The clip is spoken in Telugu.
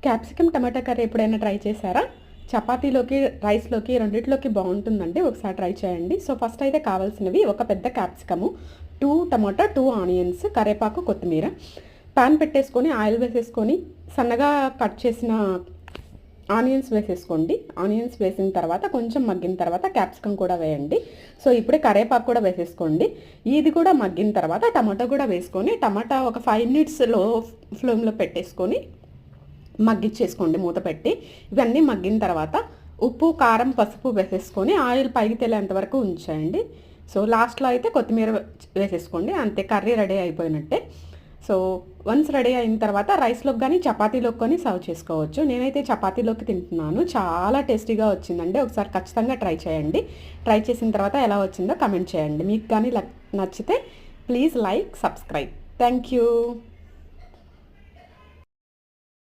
క్యాప్సికమ్ టమాటా కర్రీ ఎప్పుడైనా ట్రై చేశారా? చపాతీలోకి, రైస్‌లోకి రెండిట్లోకి బావుంటుందండి. ఒకసారి ట్రై చేయండి. సో, ఫస్ట్ అయితే కావాల్సినవి ఒక పెద్ద క్యాప్సికము, 2 టమాటా, 2 ఆనియన్స్, కరివేపాకు, కొత్తిమీర. పాన్ పెట్టేసుకొని ఆయిల్ వేసేసుకొని సన్నగా కట్ చేసిన ఆనియన్స్ వేసేసుకోండి. ఆనియన్స్ వేసిన తర్వాత కొంచెం మగ్గిన తర్వాత క్యాప్సికమ్ కూడా వేయండి. సో, ఇప్పుడే కరివేపాకు కూడా వేసేసుకోండి. ఇది కూడా మగ్గిన తర్వాత టమాటా కూడా వేసుకొని టమాటా ఒక 5 మినిట్స్ లో ఫ్లేమ్‌లో పెట్టేసుకొని మగ్గిచ్చేసుకోండి మూత పెట్టి. ఇవన్నీ మగ్గిన తర్వాత ఉప్పు, కారం, పసుపు వేసేసుకొని ఆయిల్ పైకి తేలేంత వరకు ఉంచేయండి. సో, లాస్ట్‌లో అయితే కొత్తిమీర వేసేసుకోండి. అంతే, కర్రీ రెడీ అయిపోయినట్టే. సో, వన్స్ రెడీ అయిన తర్వాత రైస్‌లోకి గానీ, చపాతీలోకి కానీ సర్వ్ చేసుకోవచ్చు. నేనైతే చపాతీలోకి తింటున్నాను. చాలా టేస్టీగా వచ్చిందండి. ఒకసారి ఖచ్చితంగా ట్రై చేయండి. ట్రై చేసిన తర్వాత ఎలా వచ్చిందో కమెంట్ చేయండి. మీకు కానీ నచ్చితే please like, subscribe. Thank you.